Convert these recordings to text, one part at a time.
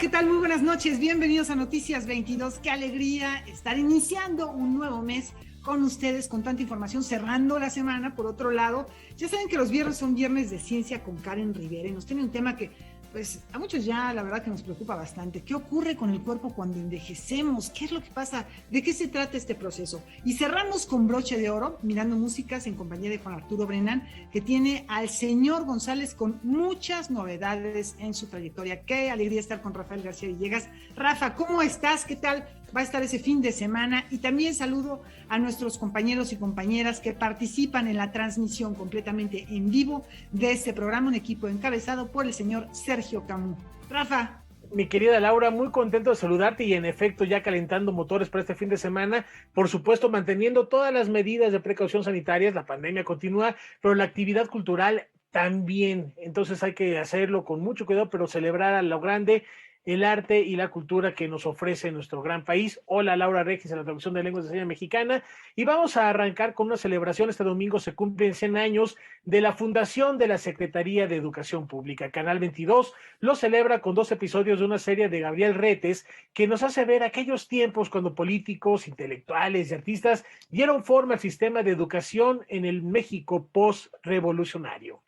¿qué tal? Muy buenas noches. Bienvenidos a Noticias 22. Qué alegría estar iniciando un nuevo mes con ustedes, con tanta información, cerrando la semana. Por otro lado, ya saben que los viernes son viernes de ciencia con Karen Rivera y nos tiene un tema que, pues, a muchos ya la verdad que nos preocupa bastante. ¿Qué ocurre con el cuerpo cuando envejecemos? ¿Qué es lo que pasa? ¿De qué se trata este proceso? Y cerramos con broche de oro, mirando músicas en compañía de Juan Arturo Brennan, que tiene al señor González con muchas novedades en su trayectoria. Qué alegría estar con Rafael García Villegas. Rafa, ¿cómo estás? ¿Qué tal va a estar ese fin de semana? Y también saludo a nuestros compañeros y compañeras que participan en la transmisión completamente en vivo de este programa, un equipo encabezado por el señor Sergio Camus. Rafa. Mi querida Laura, muy contento de saludarte y en efecto ya calentando motores para este fin de semana, por supuesto manteniendo todas las medidas de precaución sanitarias, la pandemia continúa, pero la actividad cultural también, entonces hay que hacerlo con mucho cuidado, pero celebrar a lo grande el arte y la cultura que nos ofrece nuestro gran país. Hola, Laura Regis en la traducción de lenguas de señas mexicana, y vamos a arrancar con una celebración. Este domingo se cumplen 100 años de la fundación de la Secretaría de Educación Pública. Canal 22 lo celebra con 2 episodios de una serie de Gabriel Retes que nos hace ver aquellos tiempos cuando políticos, intelectuales y artistas dieron forma al sistema de educación en el México post-revolucionario.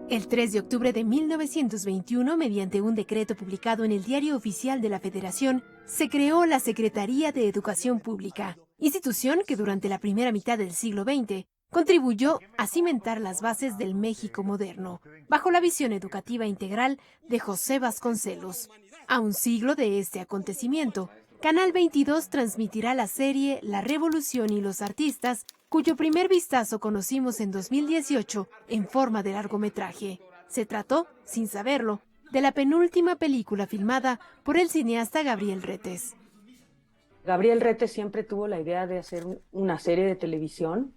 El 3 de octubre de 1921, mediante un decreto publicado en el Diario Oficial de la Federación, se creó la Secretaría de Educación Pública, institución que durante la primera mitad del siglo XX contribuyó a cimentar las bases del México moderno, bajo la visión educativa integral de José Vasconcelos. A un siglo de este acontecimiento, Canal 22 transmitirá la serie La Revolución y los Artistas, cuyo primer vistazo conocimos en 2018 en forma de largometraje. Se trató, sin saberlo, de la penúltima película filmada por el cineasta Gabriel Retes. Gabriel Retes siempre tuvo la idea de hacer una serie de televisión.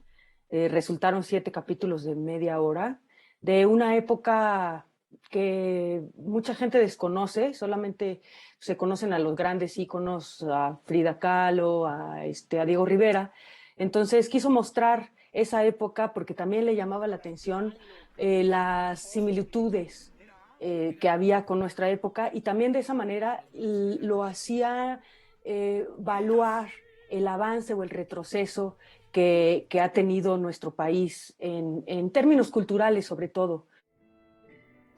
Resultaron 7 capítulos de media hora, de una época que mucha gente desconoce, solamente se conocen a los grandes íconos, a Frida Kahlo, a Diego Rivera. Entonces quiso mostrar esa época porque también le llamaba la atención las similitudes que había con nuestra época, y también de esa manera lo hacía evaluar el avance o el retroceso que ha tenido nuestro país en términos culturales sobre todo.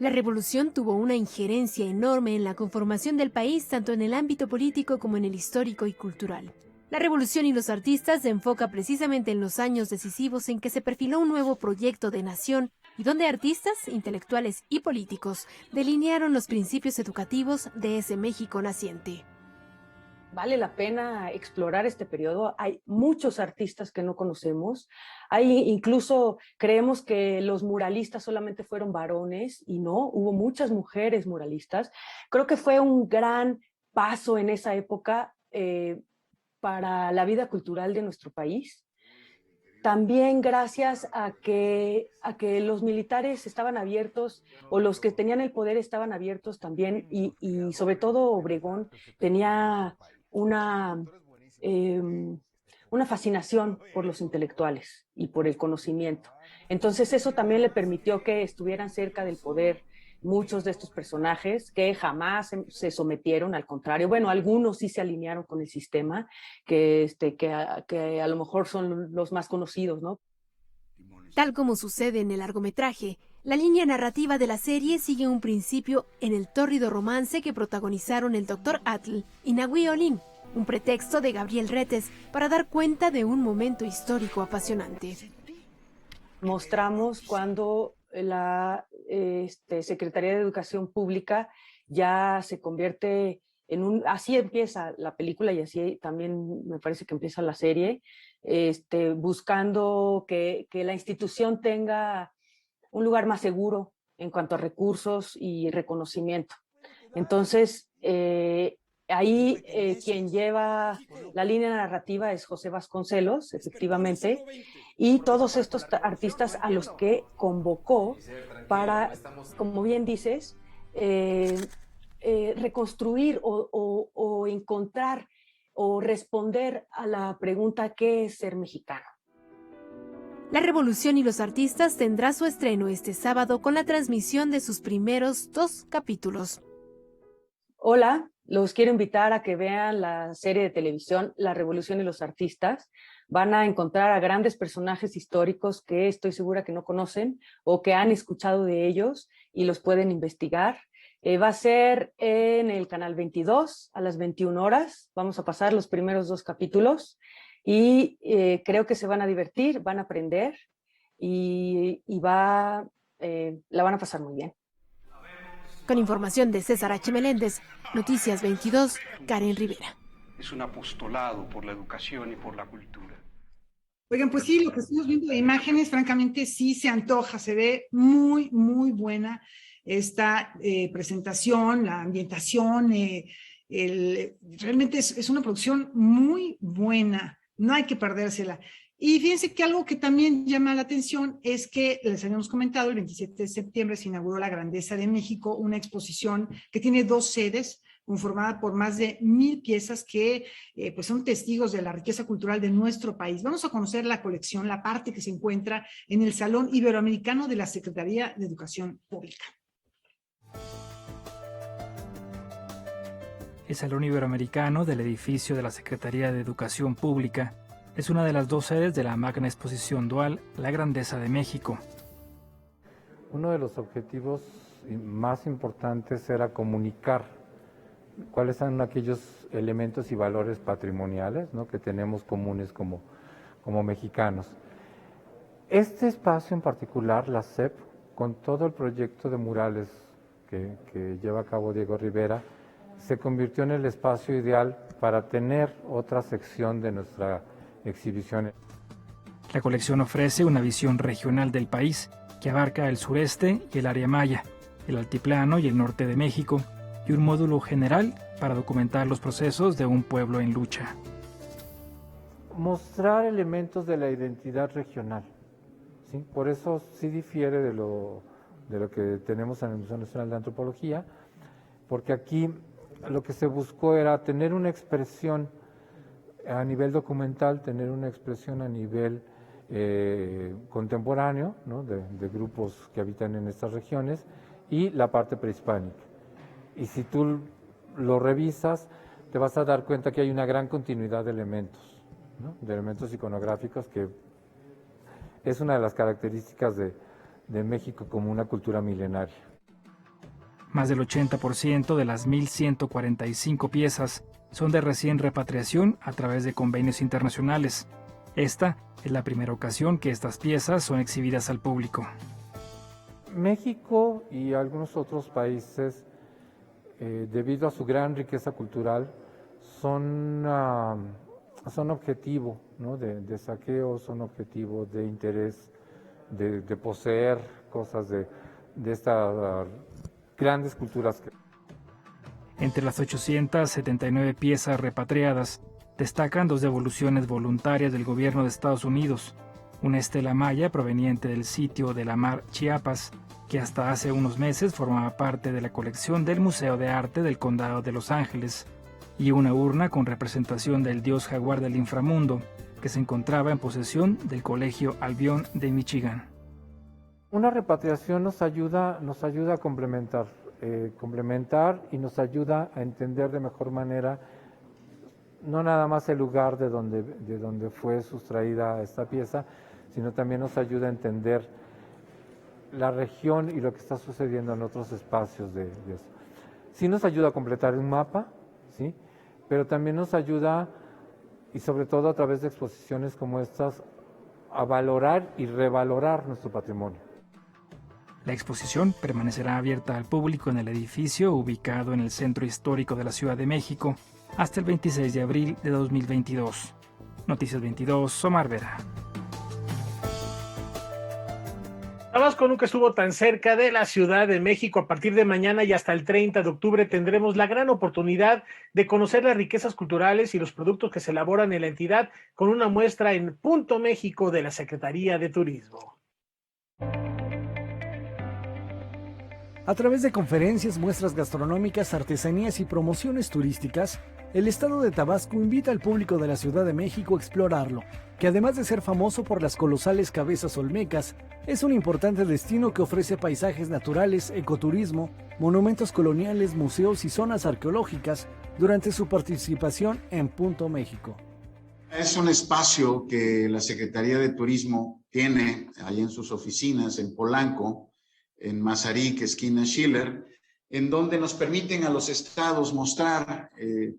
La revolución tuvo una injerencia enorme en la conformación del país, tanto en el ámbito político como en el histórico y cultural. La revolución y los artistas se enfoca precisamente en los años decisivos en que se perfiló un nuevo proyecto de nación y donde artistas, intelectuales y políticos delinearon los principios educativos de ese México naciente. Vale la pena explorar este periodo. Hay muchos artistas que no conocemos. Hay incluso, creemos que los muralistas solamente fueron varones, y no, hubo muchas mujeres muralistas. Creo que fue un gran paso en esa época para la vida cultural de nuestro país. También gracias a que los militares estaban abiertos, o los que tenían el poder estaban abiertos también, y sobre todo Obregón tenía una fascinación por los intelectuales y por el conocimiento. Entonces eso también le permitió que estuvieran cerca del poder muchos de estos personajes, que jamás se sometieron, al contrario, bueno, algunos sí se alinearon con el sistema, que a lo mejor son los más conocidos, ¿no? Tal como sucede en el largometraje, la línea narrativa de la serie sigue un principio en el tórrido romance que protagonizaron el Dr. Atl y Nahui Olin, un pretexto de Gabriel Retes para dar cuenta de un momento histórico apasionante. Mostramos cuando la Secretaría de Educación Pública ya se convierte así empieza la película y así también me parece que empieza la serie, buscando que la institución tenga un lugar más seguro en cuanto a recursos y reconocimiento. Entonces, ahí quien lleva la línea narrativa es José Vasconcelos, efectivamente, y todos estos artistas a los que convocó para, como bien dices, reconstruir o encontrar o responder a la pregunta: ¿qué es ser mexicano? La Revolución y los Artistas tendrá su estreno este sábado con la transmisión de sus primeros 2 capítulos. Hola, los quiero invitar a que vean la serie de televisión La Revolución y los Artistas. Van a encontrar a grandes personajes históricos que estoy segura que no conocen o que han escuchado de ellos y los pueden investigar. Va a ser en el canal 22 a las 21 horas. Vamos a pasar los primeros 2 capítulos y creo que se van a divertir, van a aprender y la van a pasar muy bien. Con información de César H. Meléndez, Noticias 22, Karen Rivera. Es un apostolado por la educación y por la cultura. Oigan, pues sí, lo que estamos viendo de imágenes, francamente sí se antoja, se ve muy, muy buena esta presentación, la ambientación, realmente es una producción muy buena, no hay que perdérsela. Y fíjense que algo que también llama la atención es que, les habíamos comentado, el 27 de septiembre se inauguró La Grandeza de México, una exposición que tiene 2 sedes, conformada por más de 1,000 piezas que pues son testigos de la riqueza cultural de nuestro país. Vamos a conocer la colección, la parte que se encuentra en el Salón Iberoamericano de la Secretaría de Educación Pública. El Salón Iberoamericano del edificio de la Secretaría de Educación Pública es una de las 2 sedes de la magna exposición dual La Grandeza de México. Uno de los objetivos más importantes era comunicar cuáles son aquellos elementos y valores patrimoniales, ¿no?, que tenemos comunes como mexicanos. Este espacio en particular, la SEP, con todo el proyecto de murales que lleva a cabo Diego Rivera, se convirtió en el espacio ideal para tener otra sección de nuestra exhibición. La colección ofrece una visión regional del país que abarca el sureste y el área maya, el altiplano y el norte de México, y un módulo general para documentar los procesos de un pueblo en lucha. Mostrar elementos de la identidad regional, ¿sí? Por eso sí difiere de lo que tenemos en el Museo Nacional de Antropología, porque aquí lo que se buscó era tener una expresión a nivel documental, tener una expresión a nivel contemporáneo, ¿no?, de grupos que habitan en estas regiones, y la parte prehispánica. Y si tú lo revisas, te vas a dar cuenta que hay una gran continuidad de elementos, ¿no?, de elementos iconográficos, que es una de las características de México como una cultura milenaria. Más del 80% de las 1,145 piezas son de recién repatriación a través de convenios internacionales. Esta es la primera ocasión que estas piezas son exhibidas al público. México y algunos otros países, debido a su gran riqueza cultural, son objetivo, ¿no?, de saqueo, son objetivo de interés, de poseer cosas de estas grandes culturas. Entre las 879 piezas repatriadas, destacan 2 devoluciones voluntarias del gobierno de Estados Unidos, una estela maya proveniente del sitio de la Mar, Chiapas, que hasta hace unos meses formaba parte de la colección del Museo de Arte del Condado de Los Ángeles, y una urna con representación del dios jaguar del inframundo, que se encontraba en posesión del Colegio Albion de Michigan. Una repatriación nos ayuda a complementar y nos ayuda a entender de mejor manera no nada más el lugar de donde fue sustraída esta pieza, sino también nos ayuda a entender la región y lo que está sucediendo en otros espacios de eso. Sí nos ayuda a completar un mapa, ¿sí?, pero también nos ayuda, y sobre todo a través de exposiciones como estas, a valorar y revalorar nuestro patrimonio. La exposición permanecerá abierta al público en el edificio ubicado en el Centro Histórico de la Ciudad de México hasta el 26 de abril de 2022. Noticias 22, Omar Vera. Tabasco nunca estuvo tan cerca de la Ciudad de México. A partir de mañana y hasta el 30 de octubre tendremos la gran oportunidad de conocer las riquezas culturales y los productos que se elaboran en la entidad con una muestra en Punto México de la Secretaría de Turismo. A través de conferencias, muestras gastronómicas, artesanías y promociones turísticas, el estado de Tabasco invita al público de la Ciudad de México a explorarlo, que además de ser famoso por las colosales cabezas olmecas, es un importante destino que ofrece paisajes naturales, ecoturismo, monumentos coloniales, museos y zonas arqueológicas durante su participación en Punto México. Es un espacio que la Secretaría de Turismo tiene ahí en sus oficinas en Polanco, en Mazarik, esquina Schiller, en donde nos permiten a los estados mostrar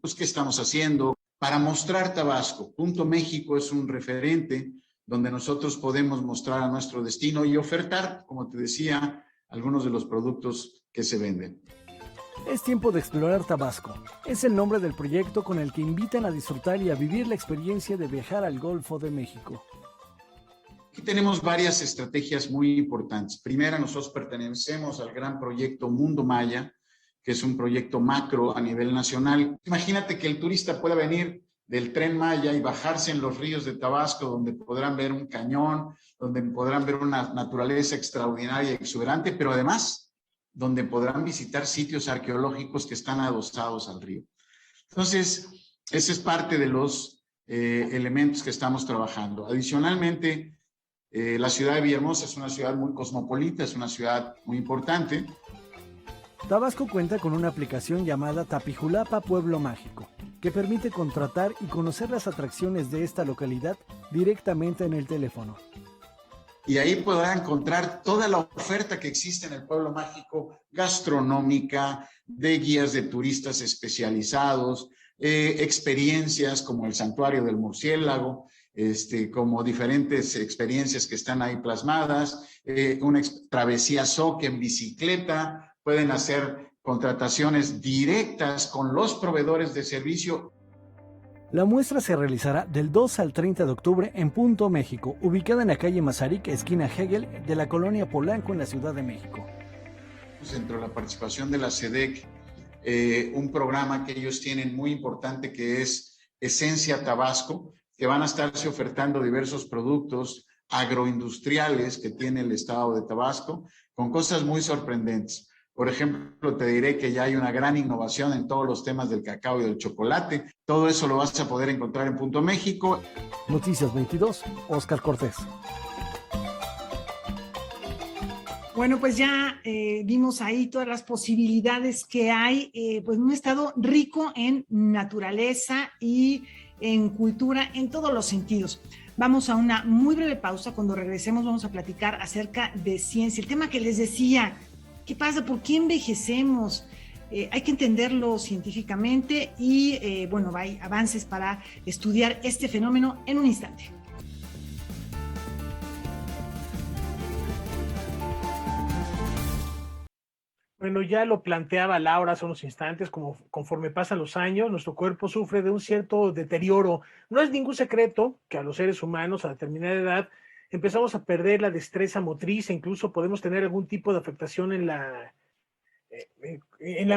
pues qué estamos haciendo para mostrar Tabasco. Punto México es un referente donde nosotros podemos mostrar a nuestro destino y ofertar, como te decía, algunos de los productos que se venden. Es tiempo de explorar Tabasco. Es el nombre del proyecto con el que invitan a disfrutar y a vivir la experiencia de viajar al Golfo de México. Aquí tenemos varias estrategias muy importantes. Primera, nosotros pertenecemos al gran proyecto Mundo Maya, que es un proyecto macro a nivel nacional. Imagínate que el turista pueda venir del Tren Maya y bajarse en los ríos de Tabasco, donde podrán ver un cañón, donde podrán ver una naturaleza extraordinaria y exuberante, pero además donde podrán visitar sitios arqueológicos que están adosados al río. Entonces, ese es parte de los elementos que estamos trabajando. Adicionalmente, la ciudad de Villahermosa es una ciudad muy cosmopolita, es una ciudad muy importante. Tabasco cuenta con una aplicación llamada Tapijulapa Pueblo Mágico, que permite contratar y conocer las atracciones de esta localidad directamente en el teléfono. Y ahí podrá encontrar toda la oferta que existe en el Pueblo Mágico, gastronómica, de guías de turistas especializados, experiencias como el Santuario del Murciélago, como diferentes experiencias que están ahí plasmadas, una travesía SOC en bicicleta, pueden hacer contrataciones directas con los proveedores de servicio. La muestra se realizará del 2 al 30 de octubre en Punto México, ubicada en la calle Mazarik, esquina Hegel, de la colonia Polanco en la Ciudad de México. Dentro de la participación de la SEDEC, un programa que ellos tienen muy importante que es Esencia Tabasco, que van a estarse ofertando diversos productos agroindustriales que tiene el estado de Tabasco, con cosas muy sorprendentes. Por ejemplo, te diré que ya hay una gran innovación en todos los temas del cacao y del chocolate. Todo eso lo vas a poder encontrar en Punto México. Noticias 22, Óscar Cortés. Bueno, pues ya vimos ahí todas las posibilidades que hay, pues un estado rico en naturaleza y en cultura en todos los sentidos. Vamos a una muy breve pausa. Cuando regresemos vamos a platicar acerca de ciencia, el tema que les decía. ¿Qué pasa? ¿Por qué envejecemos? Hay que entenderlo científicamente y, bueno, hay avances para estudiar este fenómeno en un instante. Bueno, ya lo planteaba Laura hace unos instantes, como conforme pasan los años, nuestro cuerpo sufre de un cierto deterioro. No es ningún secreto que a los seres humanos a determinada edad empezamos a perder la destreza motriz e incluso podemos tener algún tipo de afectación en la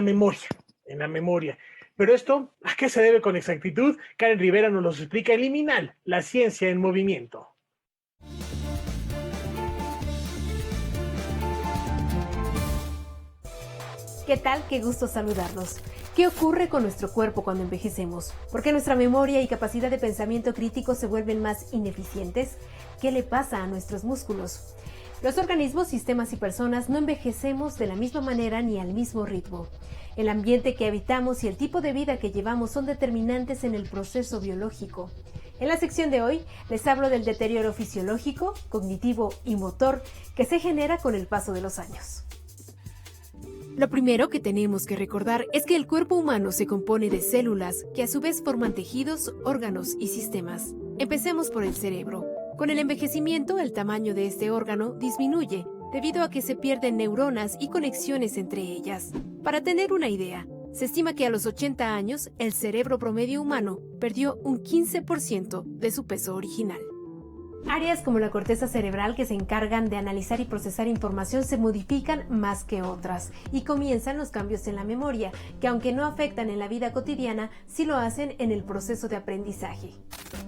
memoria. Pero esto, ¿a qué se debe con exactitud? Karen Rivera nos lo explica en Liminal, la ciencia en movimiento. ¿Qué tal? Qué gusto saludarlos. ¿Qué ocurre con nuestro cuerpo cuando envejecemos? ¿Por qué nuestra memoria y capacidad de pensamiento crítico se vuelven más ineficientes? ¿Qué le pasa a nuestros músculos? Los organismos, sistemas y personas no envejecemos de la misma manera ni al mismo ritmo. El ambiente que habitamos y el tipo de vida que llevamos son determinantes en el proceso biológico. En la sección de hoy les hablo del deterioro fisiológico, cognitivo y motor que se genera con el paso de los años. Lo primero que tenemos que recordar es que el cuerpo humano se compone de células que a su vez forman tejidos, órganos y sistemas. Empecemos por el cerebro. Con el envejecimiento, el tamaño de este órgano disminuye, debido a que se pierden neuronas y conexiones entre ellas. Para tener una idea, se estima que a los 80 años, el cerebro promedio humano perdió un 15% de su peso original. Áreas como la corteza cerebral, que se encargan de analizar y procesar información, se modifican más que otras y comienzan los cambios en la memoria, que aunque no afectan en la vida cotidiana, sí lo hacen en el proceso de aprendizaje.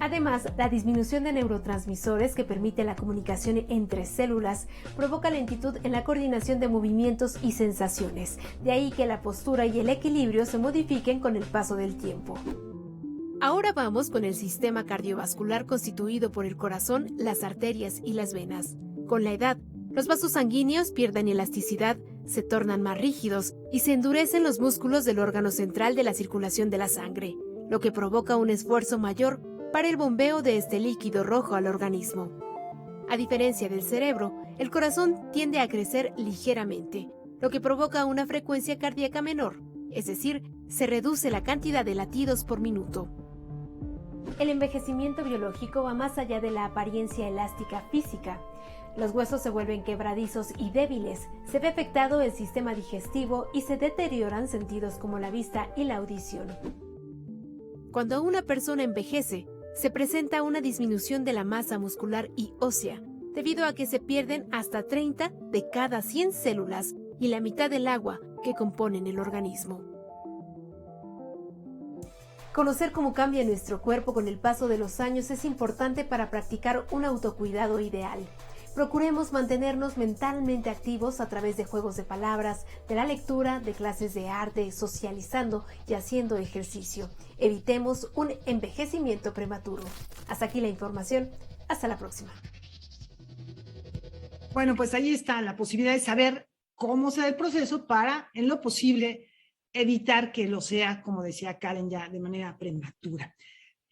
Además, la disminución de neurotransmisores que permite la comunicación entre células provoca lentitud en la coordinación de movimientos y sensaciones, de ahí que la postura y el equilibrio se modifiquen con el paso del tiempo. Ahora vamos con el sistema cardiovascular constituido por el corazón, las arterias y las venas. Con la edad, los vasos sanguíneos pierden elasticidad, se tornan más rígidos y se endurecen los músculos del órgano central de la circulación de la sangre, lo que provoca un esfuerzo mayor para el bombeo de este líquido rojo al organismo. A diferencia del cerebro, el corazón tiende a crecer ligeramente, lo que provoca una frecuencia cardíaca menor, es decir, se reduce la cantidad de latidos por minuto. El envejecimiento biológico va más allá de la apariencia elástica física. Los huesos se vuelven quebradizos y débiles, se ve afectado el sistema digestivo y se deterioran sentidos como la vista y la audición. Cuando una persona envejece, se presenta una disminución de la masa muscular y ósea, debido a que se pierden hasta 30 de cada 100 células y la mitad del agua que componen el organismo. Conocer cómo cambia nuestro cuerpo con el paso de los años es importante para practicar un autocuidado ideal. Procuremos mantenernos mentalmente activos a través de juegos de palabras, de la lectura, de clases de arte, socializando y haciendo ejercicio. Evitemos un envejecimiento prematuro. Hasta aquí la información. Hasta la próxima. Bueno, pues ahí está la posibilidad de saber cómo se da el proceso para, en lo posible, evitar que lo sea, como decía Karen, ya de manera prematura.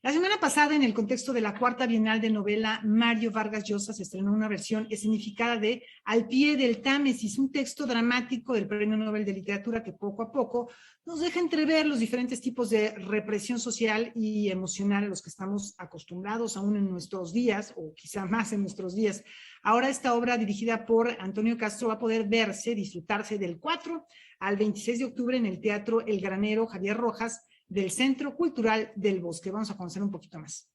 La semana pasada, en el contexto de la Cuarta Bienal de Novela, Mario Vargas Llosa se estrenó una versión escenificada de Al pie del Támesis, un texto dramático del Premio Nobel de Literatura que poco a poco nos deja entrever los diferentes tipos de represión social y emocional a los que estamos acostumbrados aún en nuestros días, o quizá más en nuestros días. Ahora esta obra, dirigida por Antonio Castro, va a poder verse, disfrutarse del 4 al 26 de octubre en el Teatro El Granero Javier Rojas del Centro Cultural del Bosque. Vamos a conocer un poquito más.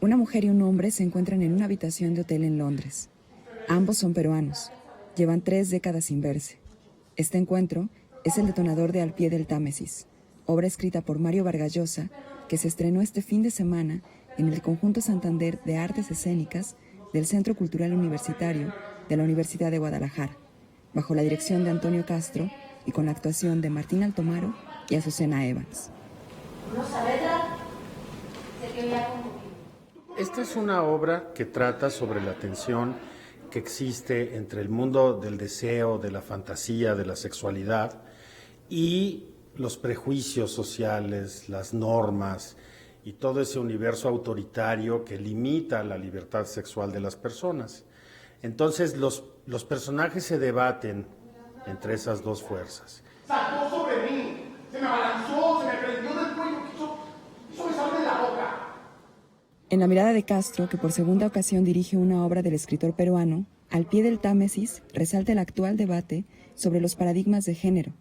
Una mujer y un hombre se encuentran en una habitación de hotel en Londres. Ambos son peruanos. Llevan 3 décadas sin verse. Este encuentro es el detonador de Al pie del Támesis, obra escrita por Mario Vargas Llosa, que se estrenó este fin de semana en el Conjunto Santander de Artes Escénicas del Centro Cultural Universitario de la Universidad de Guadalajara, bajo la dirección de Antonio Castro y con la actuación de Martín Altomaro y Azucena Evans. Esta es una obra que trata sobre la tensión que existe entre el mundo del deseo, de la fantasía, de la sexualidad y los prejuicios sociales, las normas y todo ese universo autoritario que limita la libertad sexual de las personas. Entonces los personajes se debaten entre esas dos fuerzas. Saltó sobre mí, se me abalanzó, se me prendió del cuello, quiso besarme la boca. En la mirada de Castro, que por segunda ocasión dirige una obra del escritor peruano, Al pie del Támesis resalta el actual debate sobre los paradigmas de género,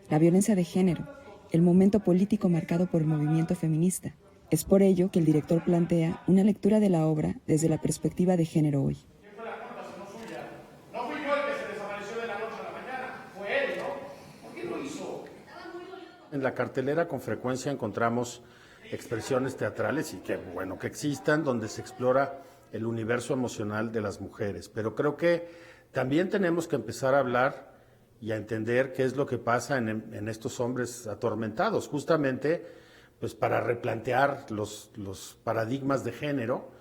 la violencia de género, el momento político marcado por el movimiento feminista. Es por ello que el director plantea una lectura de la obra desde la perspectiva de género hoy. No fui yo el que se desapareció de la noche a la mañana, fue él, ¿no? ¿Por qué lo hizo? En la cartelera con frecuencia encontramos expresiones teatrales, y qué bueno que existan, donde se explora el universo emocional de las mujeres. Pero creo que también tenemos que empezar a hablar y a entender qué es lo que pasa en estos hombres atormentados, justamente pues para replantear los paradigmas de género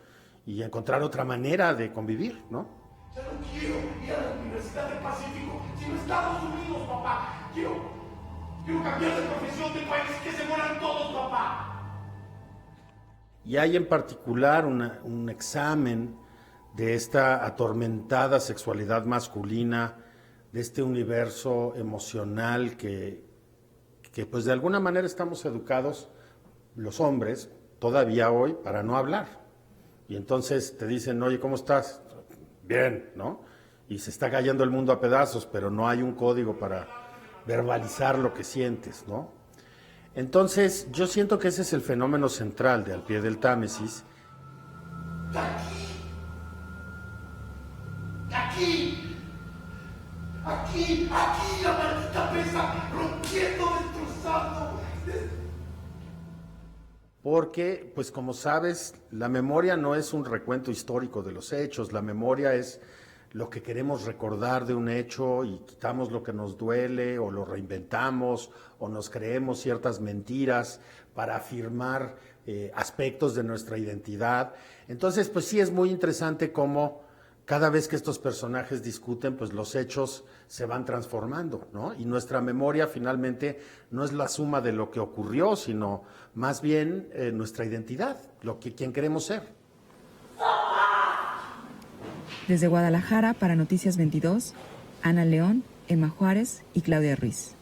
y encontrar otra manera de convivir, ¿no? Ya no quiero vivir a la Universidad del Pacífico, sino Estados Unidos, papá. Quiero cambiar de profesión, de país, que se mueran todos, papá. Y hay en particular un examen de esta atormentada sexualidad masculina, de este universo emocional que pues de alguna manera estamos educados los hombres todavía hoy para no hablar. Y entonces te dicen, oye, ¿cómo estás? Bien, ¿no? Y se está cayendo el mundo a pedazos, pero no hay un código para verbalizar lo que sientes, ¿no? Entonces, yo siento que ese es el fenómeno central de Al pie del Támesis. Aquí, la maldita pesa, rompiendo, destrozando. Porque, pues como sabes, la memoria no es un recuento histórico de los hechos, la memoria es lo que queremos recordar de un hecho y quitamos lo que nos duele o lo reinventamos o nos creemos ciertas mentiras para afirmar aspectos de nuestra identidad. Entonces, pues sí es muy interesante cómo cada vez que estos personajes discuten, pues los hechos se van transformando, ¿no? Y nuestra memoria finalmente no es la suma de lo que ocurrió, sino más bien nuestra identidad, quien queremos ser. Desde Guadalajara para Noticias 22, Ana León, Emma Juárez y Claudia Ruiz.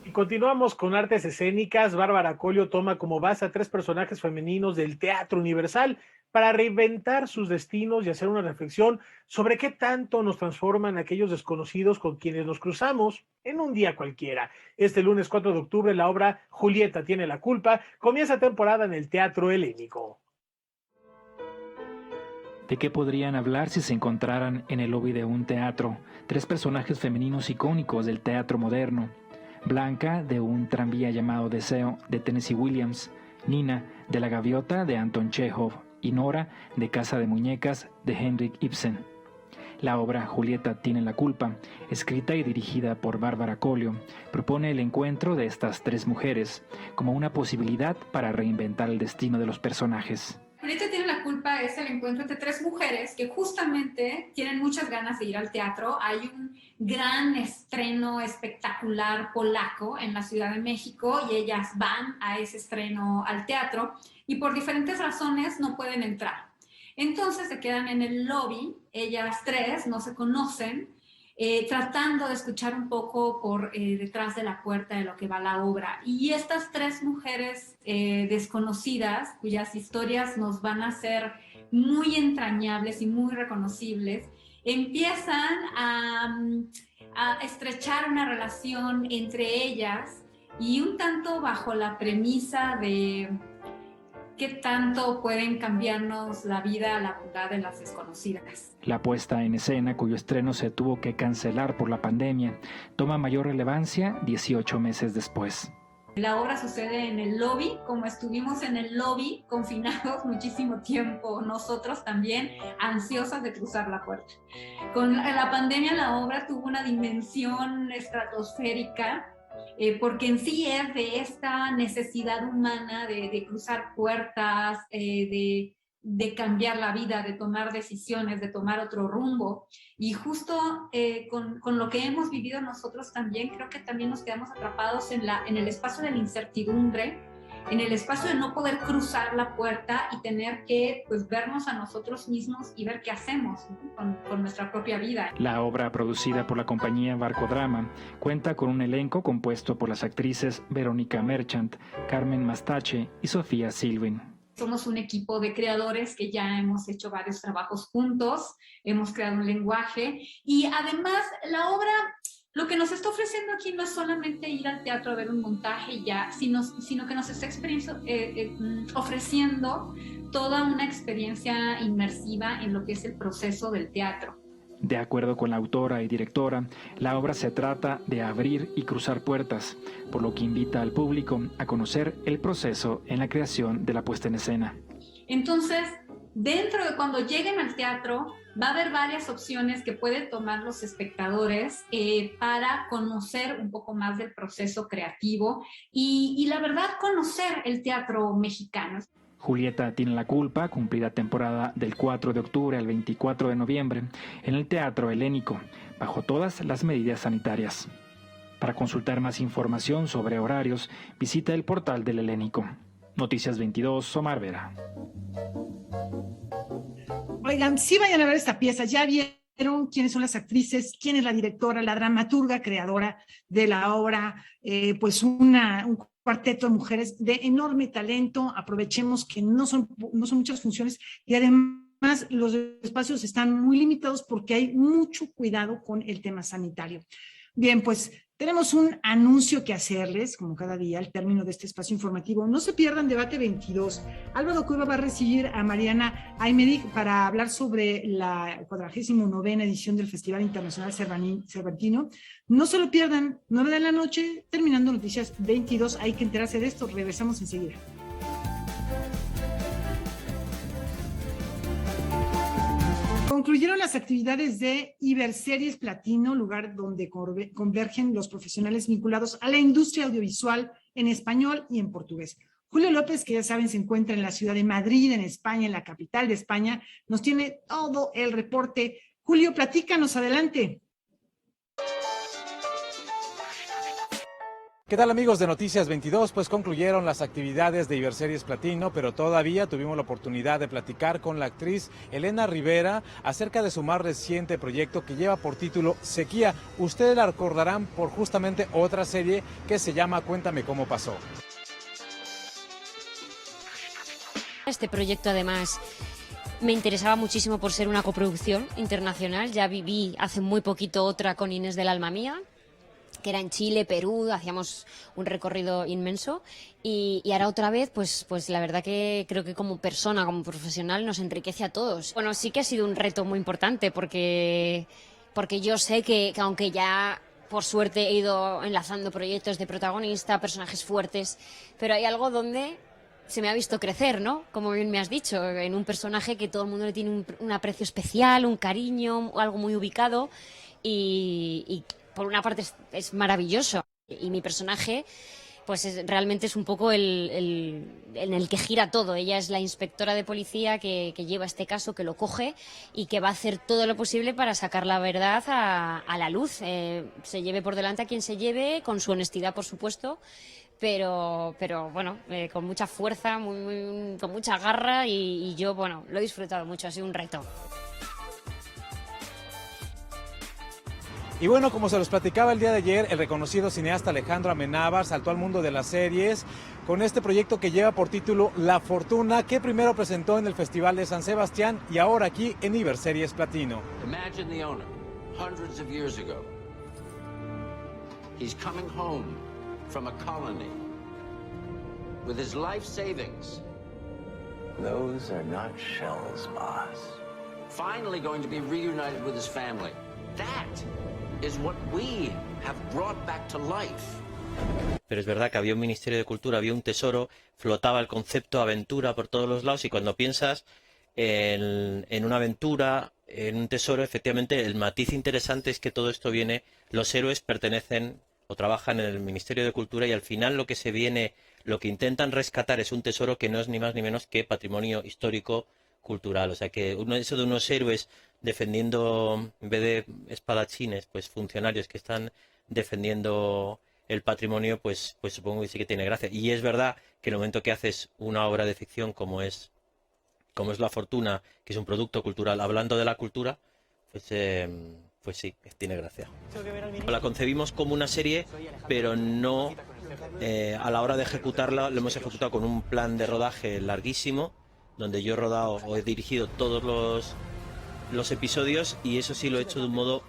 Y continuamos con artes escénicas. Bárbara Colio toma como base a 3 personajes femeninos del Teatro Universal para reinventar sus destinos y hacer una reflexión sobre qué tanto nos transforman aquellos desconocidos con quienes nos cruzamos en un día cualquiera. Este lunes 4 de octubre la obra Julieta tiene la culpa comienza temporada en el Teatro Helénico. ¿De qué podrían hablar si se encontraran en el lobby de un teatro 3 personajes femeninos icónicos del teatro moderno? Blanca, de un tranvía llamado Deseo, de Tennessee Williams; Nina, de La Gaviota, de Anton Chekhov; y Nora, de Casa de Muñecas, de Henrik Ibsen. La obra Julieta tiene la culpa, escrita y dirigida por Bárbara Colio, propone el encuentro de estas 3 mujeres como una posibilidad para reinventar el destino de los personajes. Julieta tiene la culpa es el encuentro entre 3 mujeres que justamente tienen muchas ganas de ir al teatro. Hay un gran estreno espectacular polaco en la Ciudad de México y ellas van a ese estreno al teatro y por diferentes razones no pueden entrar. Entonces se quedan en el lobby, ellas 3 no se conocen, tratando de escuchar un poco por detrás de la puerta de lo que va la obra. Y estas 3 mujeres desconocidas, cuyas historias nos van a ser muy entrañables y muy reconocibles, empiezan a estrechar una relación entre ellas y un tanto bajo la premisa de qué tanto pueden cambiarnos la vida a la bondad de las desconocidas. La puesta en escena, cuyo estreno se tuvo que cancelar por la pandemia, toma mayor relevancia 18 meses después. La obra sucede en el lobby, como estuvimos en el lobby confinados muchísimo tiempo, nosotros también ansiosas de cruzar la puerta. Con la pandemia la obra tuvo una dimensión estratosférica, porque en sí es de esta necesidad humana de cruzar puertas, de cambiar la vida, de tomar decisiones, de tomar otro rumbo. Y justo con lo que hemos vivido nosotros también, creo que también nos quedamos atrapados en el espacio de la incertidumbre, en el espacio de no poder cruzar la puerta y tener que vernos a nosotros mismos y ver qué hacemos, ¿no? con nuestra propia vida. La obra, producida por la compañía Barcodrama, cuenta con un elenco compuesto por las actrices Verónica Merchant, Carmen Mastache y Sofía Silvin. Somos un equipo de creadores que ya hemos hecho varios trabajos juntos, hemos creado un lenguaje y además la obra, lo que nos está ofreciendo aquí no es solamente ir al teatro a ver un montaje y ya, sino que nos está ofreciendo toda una experiencia inmersiva en lo que es el proceso del teatro. De acuerdo con la autora y directora, la obra se trata de abrir y cruzar puertas, por lo que invita al público a conocer el proceso en la creación de la puesta en escena. Entonces, dentro de cuando lleguen al teatro, va a haber varias opciones que pueden tomar los espectadores para conocer un poco más del proceso creativo y la verdad, conocer el teatro mexicano. Julieta tiene la culpa, cumplida temporada del 4 de octubre al 24 de noviembre, en el Teatro Helénico, bajo todas las medidas sanitarias. Para consultar más información sobre horarios, visita el portal del Helénico. Noticias 22, Omar Vera. Oigan, sí vayan a ver esta pieza, ya vieron quiénes son las actrices, quién es la directora, la dramaturga creadora de la obra, pues un cuarteto de mujeres de enorme talento. Aprovechemos que no son muchas funciones y además los espacios están muy limitados porque hay mucho cuidado con el tema sanitario. Bien, pues tenemos un anuncio que hacerles, como cada día, al término de este espacio informativo. No se pierdan Debate 22. Álvaro Cueva va a recibir a Mariana Aymerich para hablar sobre la 49ª edición del Festival Internacional Cervantino. No se lo pierdan, 9 de la noche, terminando Noticias 22. Hay que enterarse de esto. Regresamos enseguida. Concluyeron las actividades de Iberseries Platino, lugar donde convergen los profesionales vinculados a la industria audiovisual en español y en portugués. Julio López, que ya saben se encuentra en la ciudad de Madrid, en España, en la capital de España, nos tiene todo el reporte. Julio, platícanos, adelante. ¿Qué tal, amigos de Noticias 22? Pues concluyeron las actividades de Iberseries Platino, pero todavía tuvimos la oportunidad de platicar con la actriz Elena Rivera acerca de su más reciente proyecto que lleva por título Sequía. Ustedes la recordarán por justamente otra serie que se llama Cuéntame cómo pasó. Este proyecto además me interesaba muchísimo por ser una coproducción internacional. Ya viví hace muy poquito otra con Inés del Alma Mía, que era en Chile, Perú, hacíamos un recorrido inmenso y ahora otra vez, pues la verdad que creo que como persona, como profesional nos enriquece a todos. Bueno, sí que ha sido un reto muy importante porque yo sé que aunque ya por suerte he ido enlazando proyectos de protagonista, personajes fuertes, pero hay algo donde se me ha visto crecer, ¿no? Como bien me has dicho, en un personaje que todo el mundo le tiene un aprecio especial, un cariño, algo muy ubicado y por una parte es maravilloso y mi personaje pues realmente es un poco en el que gira todo. Ella es la inspectora de policía que lleva este caso, que lo coge y que va a hacer todo lo posible para sacar la verdad a la luz. Se lleve por delante a quien se lleve, con su honestidad por supuesto, pero bueno, con mucha fuerza, con mucha garra y yo, bueno, lo he disfrutado mucho, ha sido un reto. Y bueno, como se los platicaba el día de ayer, el reconocido cineasta Alejandro Amenábar saltó al mundo de las series con este proyecto que lleva por título La Fortuna, que primero presentó en el Festival de San Sebastián y ahora aquí en Iberseries Platino. Imagine the owner, hundreds of years ago. He's coming home from a colony with his life savings. Those are not shells, boss. Finally going to be reunited with his family. That is what we have brought back to life. Pero es verdad que había un Ministerio de Cultura, había un tesoro, flotaba el concepto aventura por todos los lados y cuando piensas en una aventura, en un tesoro, efectivamente el matiz interesante es que todo esto viene, los héroes pertenecen o trabajan en el Ministerio de Cultura y al final lo que intentan rescatar es un tesoro que no es ni más ni menos que patrimonio histórico cultural. O sea que eso de unos héroes defendiendo, en vez de espadachines, pues funcionarios que están defendiendo el patrimonio, pues supongo que sí que tiene gracia. Y es verdad que en el momento que haces una obra de ficción como es La Fortuna, que es un producto cultural, hablando de la cultura, pues sí, tiene gracia. La concebimos como una serie, pero no a la hora de ejecutarla, lo hemos ejecutado con un plan de rodaje larguísimo, donde yo he rodado o he dirigido todos los episodios y eso sí lo he hecho de un modo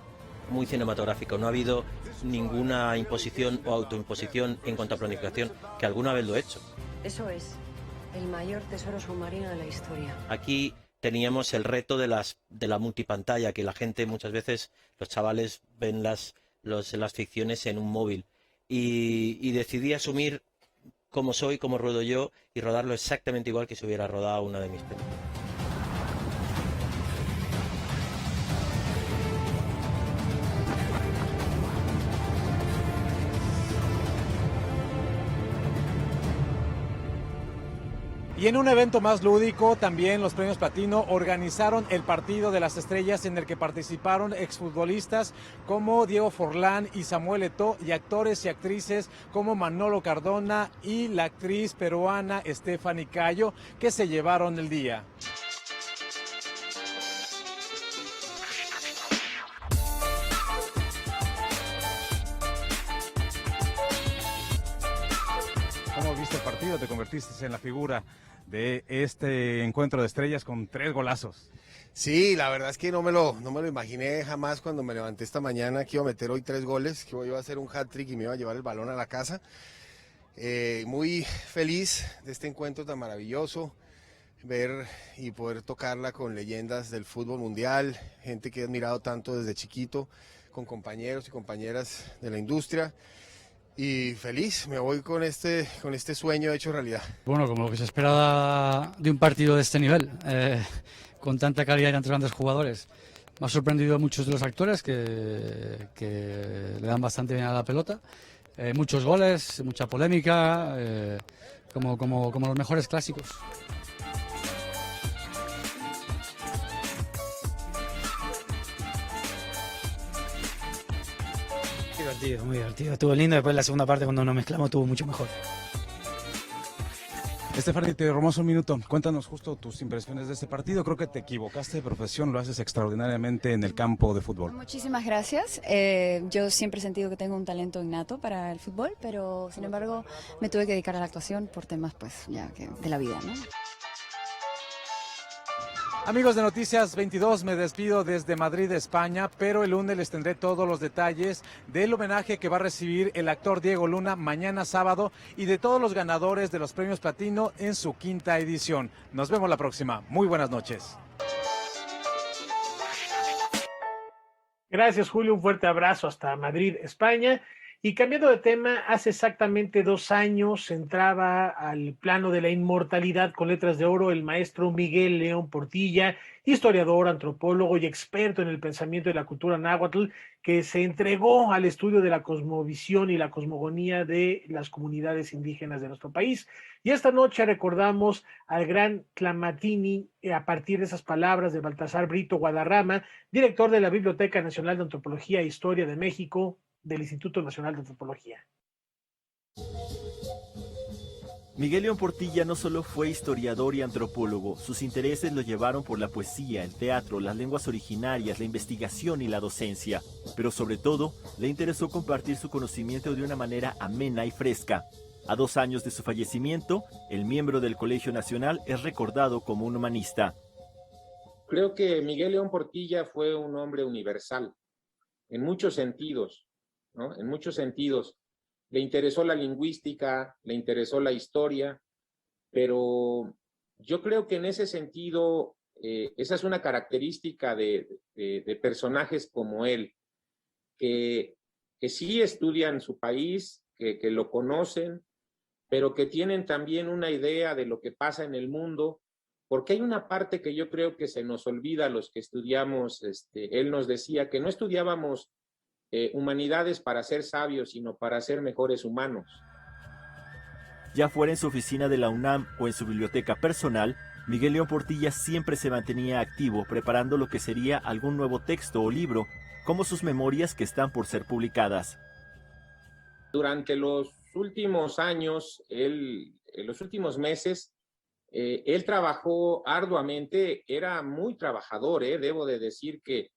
muy cinematográfico. No ha habido ninguna imposición o autoimposición en cuanto a planificación, que alguna vez lo he hecho. Eso es el mayor tesoro submarino de la historia. Aquí teníamos el reto de la multipantalla, que la gente muchas veces, los chavales ven las ficciones en un móvil y decidí asumir cómo soy, cómo ruedo yo y rodarlo exactamente igual que si hubiera rodado una de mis películas. Y en un evento más lúdico, también los Premios Platino organizaron el Partido de las Estrellas en el que participaron exfutbolistas como Diego Forlán y Samuel Eto'o y actores y actrices como Manolo Cardona y la actriz peruana Stephanie Cayo, que se llevaron el día. ¿Cómo viste el partido, te convertiste en la figura de este encuentro de estrellas con 3 golazos. Sí, la verdad es que no me lo imaginé jamás cuando me levanté esta mañana que iba a meter hoy 3 goles, que hoy iba a hacer un hat-trick y me iba a llevar el balón a la casa. Muy feliz de este encuentro tan maravilloso, ver y poder tocarla con leyendas del fútbol mundial, gente que he admirado tanto desde chiquito, con compañeros y compañeras de la industria. Y feliz, me voy con este sueño hecho realidad. Bueno, como lo que se espera de un partido de este nivel, con tanta calidad y tantos grandes jugadores. Me ha sorprendido a muchos de los actores que le dan bastante bien a la pelota. Muchos goles, mucha polémica, como los mejores clásicos. Divertido, muy divertido. Estuvo lindo, después la segunda parte cuando nos mezclamos estuvo mucho mejor. Estefany, te robamos un minuto. Cuéntanos justo tus impresiones de este partido. Creo que te equivocaste de profesión, lo haces extraordinariamente en el campo de fútbol. Muchísimas gracias. Yo siempre he sentido que tengo un talento innato para el fútbol, pero sin embargo me tuve que dedicar a la actuación por temas pues ya que de la vida, ¿no? Amigos de Noticias 22, me despido desde Madrid, España, pero el lunes les tendré todos los detalles del homenaje que va a recibir el actor Diego Luna mañana sábado y de todos los ganadores de los premios Platino en su 5ª edición. Nos vemos la próxima. Muy buenas noches. Gracias, Julio. Un fuerte abrazo hasta Madrid, España. Y cambiando de tema, hace exactamente 2 años entraba al plano de la inmortalidad con letras de oro el maestro Miguel León Portilla, historiador, antropólogo y experto en el pensamiento y la cultura náhuatl, que se entregó al estudio de la cosmovisión y la cosmogonía de las comunidades indígenas de nuestro país. Y esta noche recordamos al gran Tlamatini a partir de esas palabras de Baltasar Brito Guadarrama, director de la Biblioteca Nacional de Antropología e Historia de México, del Instituto Nacional de Antropología. Miguel León Portilla no solo fue historiador y antropólogo, sus intereses lo llevaron por la poesía, el teatro, las lenguas originarias, la investigación y la docencia, pero sobre todo le interesó compartir su conocimiento de una manera amena y fresca. A 2 años de su fallecimiento, el miembro del Colegio Nacional es recordado como un humanista. Creo que Miguel León Portilla fue un hombre universal, en muchos sentidos, ¿no? En muchos sentidos. Le interesó la lingüística, le interesó la historia, pero yo creo que en ese sentido, esa es una característica de personajes como él, que sí estudian su país, que lo conocen, pero que tienen también una idea de lo que pasa en el mundo, porque hay una parte que yo creo que se nos olvida a los que estudiamos. Él nos decía que no estudiábamos humanidades para ser sabios, sino para ser mejores humanos. Ya fuera en su oficina de la UNAM o en su biblioteca personal, Miguel León Portilla siempre se mantenía activo, preparando lo que sería algún nuevo texto o libro, como sus memorias que están por ser publicadas. Durante los últimos años, en los últimos meses, él trabajó arduamente, era muy trabajador, debo de decir que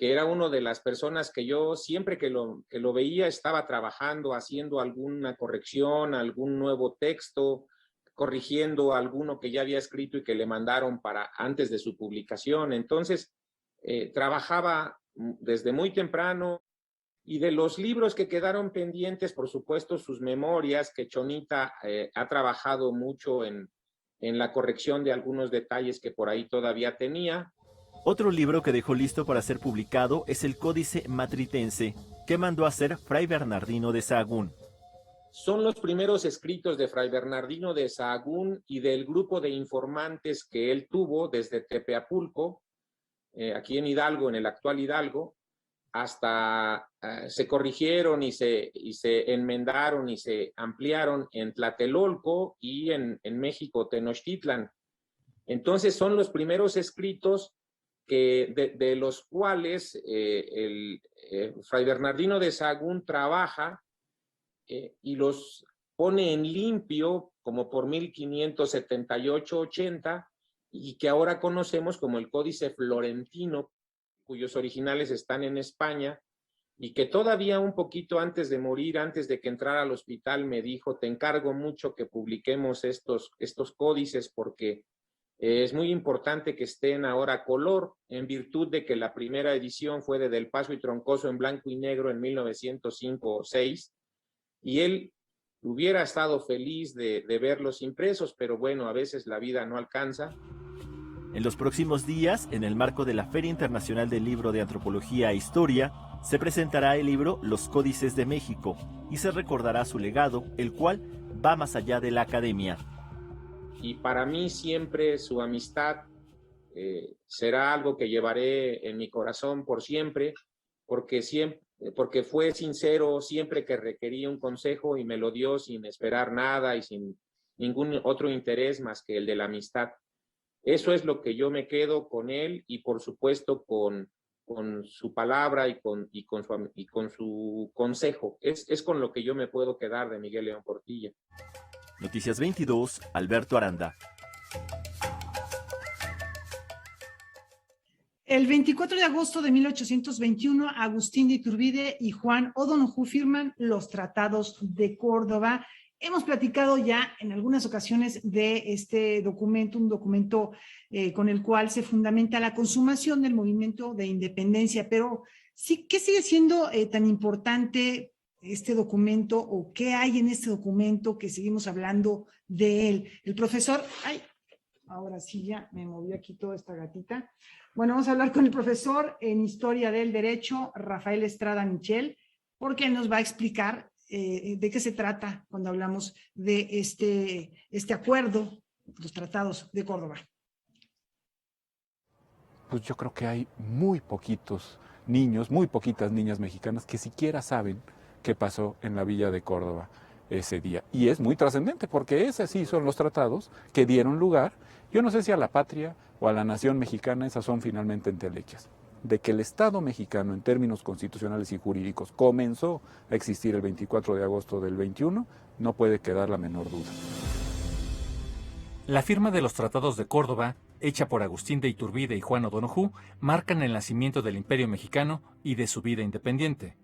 era una de las personas que yo siempre que lo veía estaba trabajando, haciendo alguna corrección, algún nuevo texto, corrigiendo alguno que ya había escrito y que le mandaron para antes de su publicación. Entonces, trabajaba desde muy temprano. Y de los libros que quedaron pendientes, por supuesto, sus memorias, que Chonita ha trabajado mucho en la corrección de algunos detalles que por ahí todavía tenía. Otro libro que dejó listo para ser publicado es el Códice Matritense, que mandó a hacer Fray Bernardino de Sahagún. Son los primeros escritos de Fray Bernardino de Sahagún y del grupo de informantes que él tuvo desde Tepeapulco, aquí en Hidalgo, en el actual Hidalgo, hasta se corrigieron y se enmendaron y se ampliaron en Tlatelolco y en México, Tenochtitlan. Entonces son los primeros escritos de los cuales Fray Bernardino de Sahagún trabaja y los pone en limpio como por 1578-80 y que ahora conocemos como el Códice Florentino, cuyos originales están en España, y que todavía un poquito antes de morir, antes de que entrara al hospital, me dijo: te encargo mucho que publiquemos estos códices porque es muy importante que estén ahora a color, en virtud de que la primera edición fue de Del Paso y Troncoso en blanco y negro en 1905 o 6, y él hubiera estado feliz de verlos impresos, pero bueno, a veces la vida no alcanza. En los próximos días, en el marco de la Feria Internacional del Libro de Antropología e Historia, se presentará el libro Los Códices de México y se recordará su legado, el cual va más allá de la academia. Y para mí siempre su amistad será algo que llevaré en mi corazón por siempre, porque fue sincero siempre que requería un consejo y me lo dio sin esperar nada y sin ningún otro interés más que el de la amistad. Eso es lo que yo me quedo con él y por supuesto con su palabra y con su consejo. Es con lo que yo me puedo quedar de Miguel León Portilla. Noticias 22, Alberto Aranda. El 24 de agosto de 1821, Agustín de Iturbide y Juan O'Donoghue firman los Tratados de Córdoba. Hemos platicado ya en algunas ocasiones de este documento, un documento con el cual se fundamenta la consumación del movimiento de independencia, pero sí, ¿qué sigue siendo tan importante este documento o qué hay en este documento que seguimos hablando de él? El profesor, ahora sí ya me movió aquí toda esta gatita. Bueno, vamos a hablar con el profesor en Historia del Derecho, Rafael Estrada Michel, porque él nos va a explicar de qué se trata cuando hablamos de este acuerdo, los Tratados de Córdoba. Pues yo creo que hay muy poquitos niños, muy poquitas niñas mexicanas que siquiera saben qué pasó en la villa de Córdoba ese día. Y es muy trascendente porque esos sí son los tratados que dieron lugar, yo no sé si a la patria o a la nación mexicana, esas son finalmente entelechas, de que el Estado mexicano en términos constitucionales y jurídicos comenzó a existir el 24 de agosto del 21, no puede quedar la menor duda. La firma de los Tratados de Córdoba, hecha por Agustín de Iturbide y Juan O'Donoghue, marcan el nacimiento del Imperio Mexicano y de su vida independiente.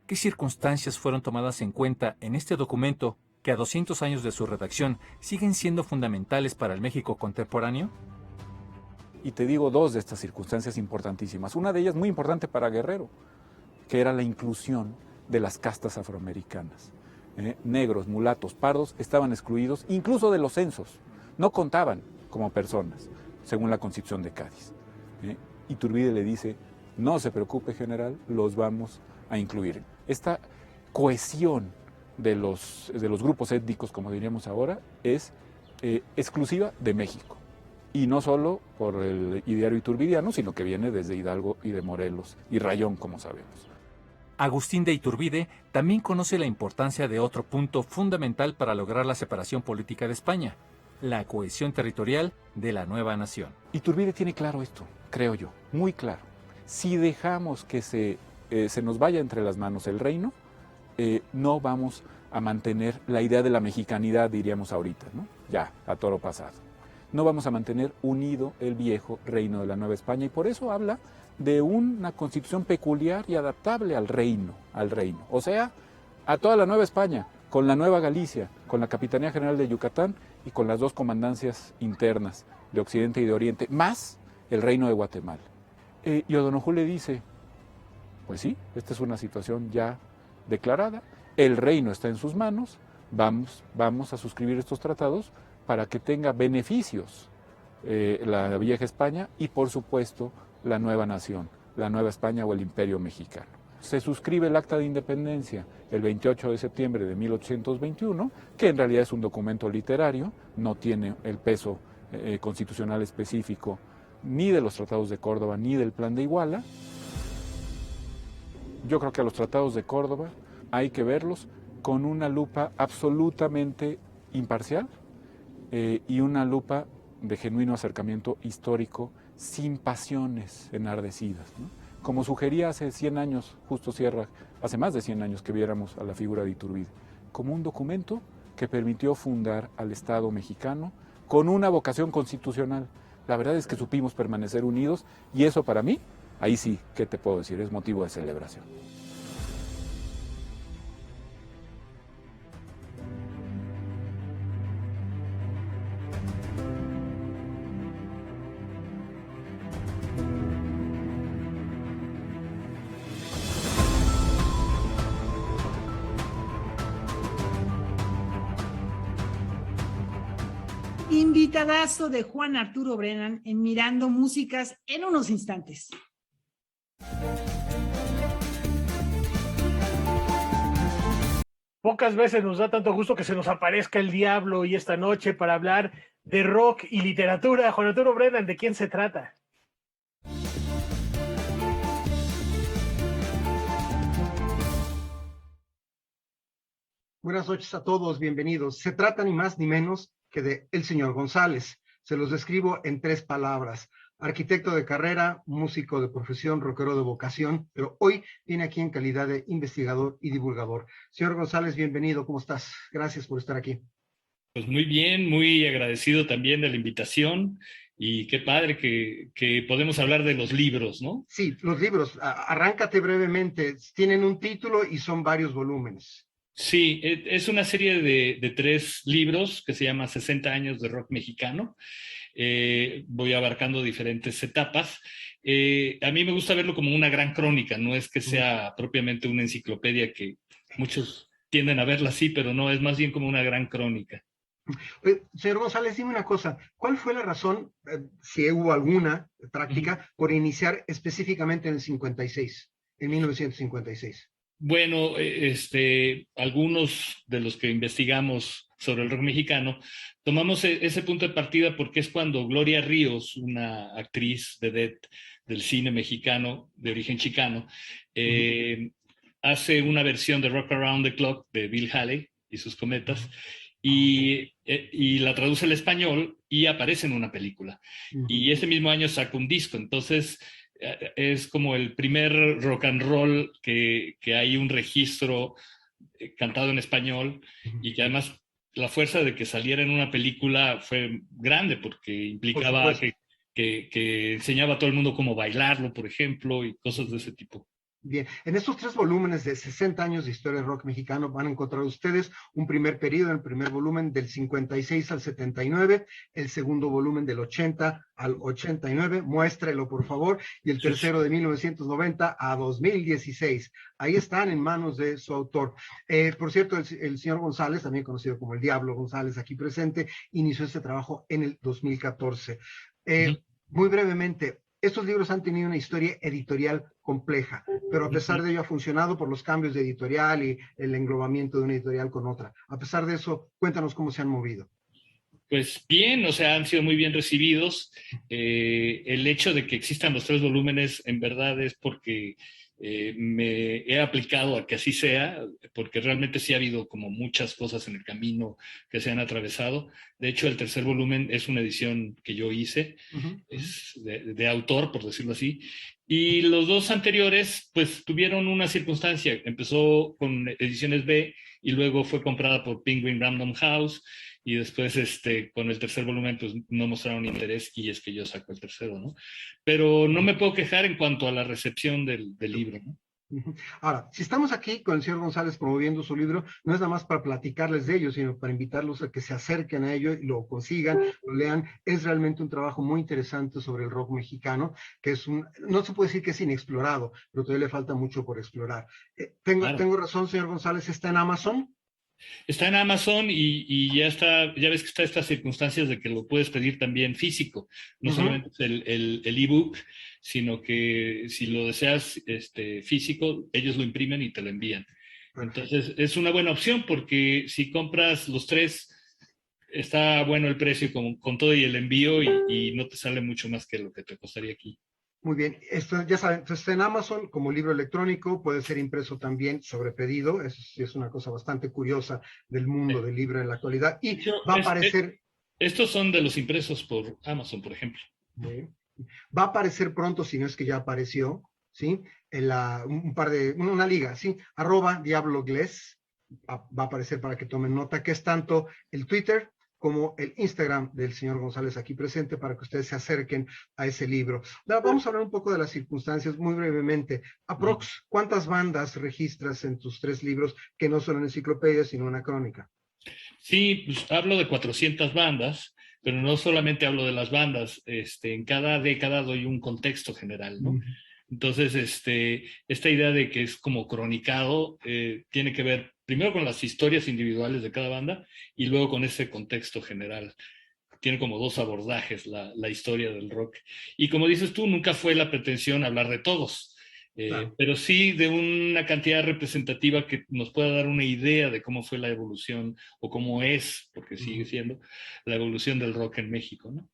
¿Qué circunstancias fueron tomadas en cuenta en este documento que a 200 años de su redacción siguen siendo fundamentales para el México contemporáneo? Y te digo dos de estas circunstancias importantísimas. Una de ellas muy importante para Guerrero, que era la inclusión de las castas afroamericanas. Negros, mulatos, pardos estaban excluidos incluso de los censos. No contaban como personas, según la Constitución de Cádiz. Iturbide le dice, no se preocupe, general, los vamos a incluir. Esta cohesión de los grupos étnicos, como diríamos ahora, es exclusiva de México. Y no solo por el ideario iturbidiano, sino que viene desde Hidalgo y de Morelos y Rayón, como sabemos. Agustín de Iturbide también conoce la importancia de otro punto fundamental para lograr la separación política de España, la cohesión territorial de la nueva nación. Iturbide tiene claro esto, creo yo, muy claro. Si dejamos que se nos vaya entre las manos el reino, no vamos a mantener la idea de la mexicanidad, diríamos ahorita, ¿no? Ya, a toro pasado. No vamos a mantener unido el viejo reino de la Nueva España y por eso habla de una constitución peculiar y adaptable al reino, o sea, a toda la Nueva España, con la Nueva Galicia, con la Capitanía General de Yucatán y con las dos comandancias internas de Occidente y de Oriente, más el reino de Guatemala. Y O'Donoghue le dice, pues sí, esta es una situación ya declarada, el reino está en sus manos, vamos a suscribir estos tratados para que tenga beneficios la vieja España y por supuesto la nueva nación, la Nueva España o el Imperio Mexicano. Se suscribe el Acta de Independencia el 28 de septiembre de 1821, que en realidad es un documento literario, no tiene el peso constitucional específico ni de los Tratados de Córdoba ni del Plan de Iguala. Yo creo que a los Tratados de Córdoba hay que verlos con una lupa absolutamente imparcial y una lupa de genuino acercamiento histórico sin pasiones enardecidas, ¿no? Como sugería hace 100 años Justo Sierra, hace más de 100 años que viéramos a la figura de Iturbide, como un documento que permitió fundar al Estado mexicano con una vocación constitucional. La verdad es que supimos permanecer unidos y eso para mí, ahí sí, ¿qué te puedo decir? Es motivo de celebración. Invitadazo de Juan Arturo Brennan en Mirando Músicas en unos instantes. Pocas veces nos da tanto gusto que se nos aparezca el diablo y esta noche para hablar de rock y literatura. Juan Arturo Brennan, ¿de quién se trata? Buenas noches a todos, bienvenidos. Se trata ni más ni menos que de El Señor González. Se los describo en 3 palabras. Arquitecto de carrera, músico de profesión, rockero de vocación, pero hoy viene aquí en calidad de investigador y divulgador. Señor González, bienvenido, ¿cómo estás? Gracias por estar aquí. Pues muy bien, muy agradecido también de la invitación y qué padre que podemos hablar de los libros, ¿no? Sí, los libros, arráncate brevemente. Tienen un título y son varios volúmenes. Sí, es una serie de 3 libros que se llama 60 años de rock mexicano. Voy abarcando diferentes etapas. A mí me gusta verlo como una gran crónica, no es que sea propiamente una enciclopedia, que muchos tienden a verla así, pero no, es más bien como una gran crónica. Señor González, dime una cosa, ¿cuál fue la razón, si hubo alguna práctica, por iniciar específicamente en el 56, en 1956? Bueno, algunos de los que investigamos sobre el rock mexicano, tomamos ese punto de partida porque es cuando Gloria Ríos, una actriz vedette del cine mexicano de origen chicano, hace una versión de Rock Around the Clock de Bill Haley y sus Cometas, y la traduce al español y aparece en una película. Y ese mismo año saca un disco, entonces es como el primer rock and roll que hay un registro cantado en español, y que además la fuerza de que saliera en una película fue grande porque implicaba que enseñaba a todo el mundo cómo bailarlo, por ejemplo, y cosas de ese tipo. Bien, en estos 3 volúmenes de 60 años de historia del rock mexicano van a encontrar ustedes un primer periodo, el primer volumen del 56 al 79, el segundo volumen del 80 al 89, muéstrelo por favor, y el tercero de 1990 a 2016. Ahí están en manos de su autor. Por cierto, el señor González, también conocido como el Diablo González, aquí presente, inició este trabajo en el 2014. Muy brevemente, estos libros han tenido una historia editorial compleja, pero a pesar de ello ha funcionado por los cambios de editorial y el englobamiento de una editorial con otra. A pesar de eso, cuéntanos cómo se han movido. Pues bien, o sea, han sido muy bien recibidos. El hecho de que existan los 3 volúmenes en verdad es porque me he aplicado a que así sea, porque realmente sí ha habido como muchas cosas en el camino que se han atravesado. De hecho, el tercer volumen es una edición que yo hice, es de autor, por decirlo así. Y los 2 anteriores, pues tuvieron una circunstancia. Empezó con ediciones B y luego fue comprada por Penguin Random House. Y después, con el tercer volumen, pues no mostraron interés, y es que yo saco el tercero, ¿no? Pero no me puedo quejar en cuanto a la recepción del libro, ¿no? Ahora, si estamos aquí con el señor González promoviendo su libro, no es nada más para platicarles de ello, sino para invitarlos a que se acerquen a ello y lo consigan, lo lean. Es realmente un trabajo muy interesante sobre el rock mexicano, que es no se puede decir que es inexplorado, pero todavía le falta mucho por explorar. ¿Tengo razón, señor González? ¿Está en Amazon? Está en Amazon y ya está, ya ves que está estas circunstancias de que lo puedes pedir también físico, no solamente el ebook, sino que si lo deseas físico, ellos lo imprimen y te lo envían. Entonces es una buena opción, porque si compras los 3, está bueno el precio con todo y el envío, y no te sale mucho más que lo que te costaría aquí. Muy bien, esto ya saben, está en Amazon como libro electrónico, puede ser impreso también sobre pedido. Es una cosa bastante curiosa del mundo del libro en la actualidad, y va a aparecer... Estos son de los impresos por Amazon, por ejemplo. Va a aparecer pronto, si no es que ya apareció, ¿sí? En una liga, ¿sí? @DiabloGles, va a aparecer para que tomen nota, que es tanto el Twitter como el Instagram del señor González aquí presente, para que ustedes se acerquen a ese libro. Vamos a hablar un poco de las circunstancias muy brevemente. Aprox, ¿cuántas bandas registras en tus 3 libros que no son una enciclopedia, sino una crónica? Sí, pues hablo de 400 bandas, pero no solamente hablo de las bandas. En cada década doy un contexto general, ¿no? Entonces, esta idea de que es como cronicado tiene que ver primero con las historias individuales de cada banda y luego con ese contexto general. tiene como dos abordajes la historia del rock. Y como dices tú, nunca fue la pretensión hablar de todos, Claro. pero sí de una cantidad representativa que nos pueda dar una idea de cómo fue la evolución, o cómo es, porque sigue siendo, la evolución del rock en México, ¿no?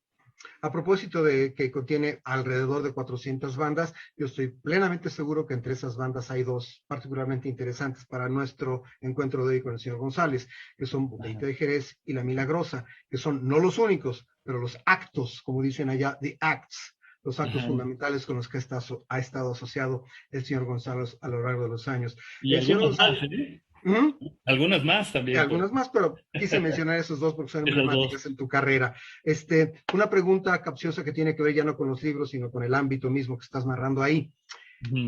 A propósito de que contiene alrededor de 400 bandas, yo estoy plenamente seguro que entre esas bandas hay dos particularmente interesantes para nuestro encuentro de hoy con el señor González, que son Botellita de Jerez y La Milagrosa, que son no los únicos, pero los actos, como dicen allá, the acts, los actos fundamentales con los que ha estado asociado el señor González a lo largo de los años. Y El señor algunas González, más, ¿eh? Algunas más también. algunas más, pero quise mencionar esos dos porque son Esos emblemáticas en tu carrera. Una pregunta capciosa que tiene que ver ya no con los libros, sino con el ámbito mismo que estás narrando ahí.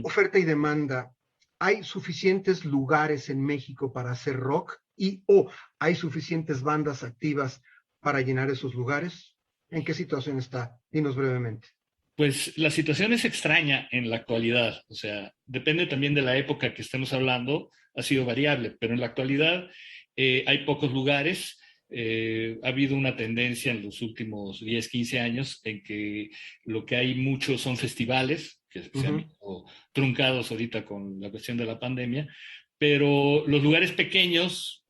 Oferta y demanda. ¿Hay suficientes lugares en México para hacer rock o hay suficientes bandas activas para llenar esos lugares? ¿En qué situación está? Dinos brevemente. Pues la situación es extraña en la actualidad, o sea, depende también de la época que estemos hablando, ha sido variable, pero en la actualidad hay pocos lugares. Ha habido una tendencia en los últimos 10, 15 años en que lo que hay muchos son festivales, que se han visto truncados ahorita con la cuestión de la pandemia, pero los lugares pequeños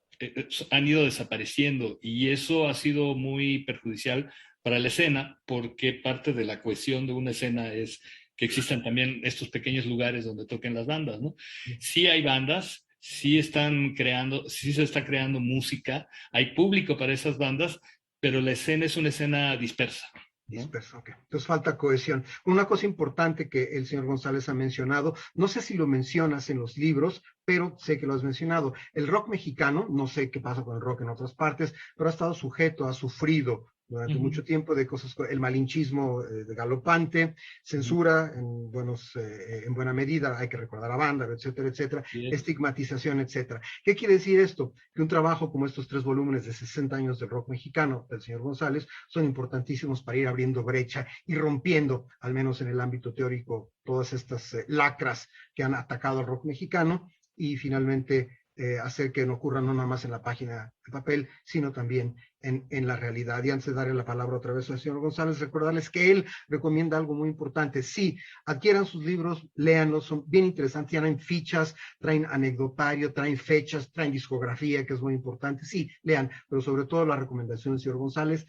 han ido desapareciendo, y eso ha sido muy perjudicial para la escena, porque parte de la cohesión de una escena es que existan también estos pequeños lugares donde toquen las bandas, ¿no? Sí hay bandas, sí se está creando música, hay público para esas bandas, pero la escena es una escena dispersa, ¿no? Disperso, ok. Entonces falta cohesión. Una cosa importante que el señor González ha mencionado, no sé si lo mencionas en los libros, pero sé que lo has mencionado. El rock mexicano, no sé qué pasa con el rock en otras partes, pero ha estado sujeto, ha sufrido durante mucho tiempo de cosas, el malinchismo galopante, censura en buena medida, hay que recordar a Banda, etcétera, etcétera, estigmatización, etcétera. ¿Qué quiere decir esto? Que un trabajo como estos 3 volúmenes de 60 años del rock mexicano del señor González son importantísimos para ir abriendo brecha y rompiendo, al menos en el ámbito teórico, todas estas lacras que han atacado al rock mexicano, y finalmente hacer que no ocurra no nada más en la página de papel, sino también en la realidad. Y antes de darle la palabra otra vez al señor González, recordarles que él recomienda algo muy importante. Sí, adquieran sus libros, léanlos, son bien interesantes, tienen fichas, traen anecdotario, traen fechas, traen discografía, que es muy importante. Sí, lean, pero sobre todo la recomendación del señor González,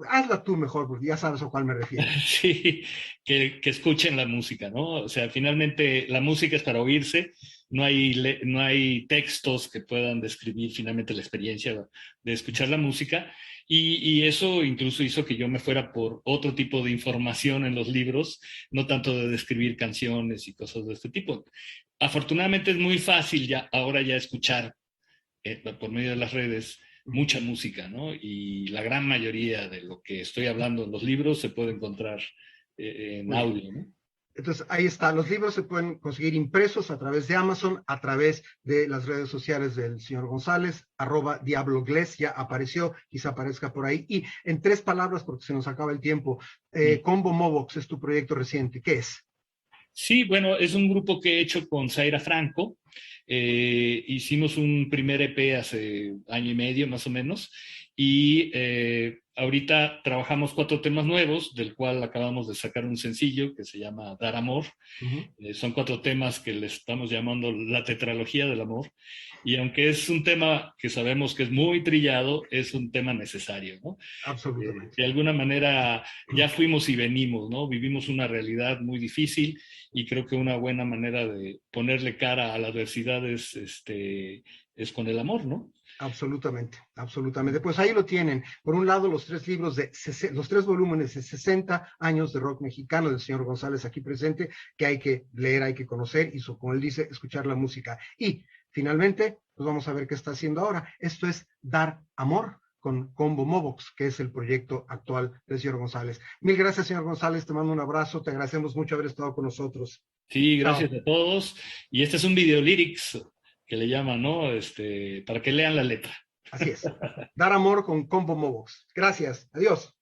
hazla tú mejor, porque ya sabes a cuál me refiero. Sí, que escuchen la música, ¿no? O sea, finalmente la música es para oírse. No hay textos que puedan describir finalmente la experiencia de escuchar la música, y eso incluso hizo que yo me fuera por otro tipo de información en los libros, no tanto de describir canciones y cosas de este tipo. Afortunadamente es muy fácil ahora ya escuchar por medio de las redes mucha música, ¿no? Y la gran mayoría de lo que estoy hablando en los libros se puede encontrar en audio, ¿no? Entonces, ahí está. Los libros se pueden conseguir impresos a través de Amazon, a través de las redes sociales del señor González, @DiabloGles, ya apareció, quizá aparezca por ahí. Y en 3 palabras, porque se nos acaba el tiempo, Combo Mobox es tu proyecto reciente. ¿Qué es? Sí, bueno, es un grupo que he hecho con Zaira Franco. Hicimos un primer EP hace año y medio, más o menos, y ahorita trabajamos 4 temas nuevos, del cual acabamos de sacar un sencillo que se llama Dar Amor. Son 4 temas que le estamos llamando la tetralogía del amor, y aunque es un tema que sabemos que es muy trillado, es un tema necesario, ¿no? Absolutamente. De alguna manera ya fuimos y venimos, ¿no? Vivimos una realidad muy difícil, y creo que una buena manera de ponerle cara a la adversidad es con el amor, ¿no? Absolutamente, absolutamente. Pues ahí lo tienen. Por un lado, los 3 libros los 3 volúmenes de 60 años de rock mexicano del señor González aquí presente, que hay que leer, hay que conocer y, como él dice, escuchar la música. Y finalmente, pues vamos a ver qué está haciendo ahora. Esto es Dar Amor con Combo Mobox, que es el proyecto actual del señor González. Mil gracias, señor González. Te mando un abrazo. Te agradecemos mucho haber estado con nosotros. Sí, gracias a todos. Y este es un video lyrics que le llaman, ¿no? Para que lean la letra. Así es. Dar Amor con Combo Mobox. Gracias. Adiós.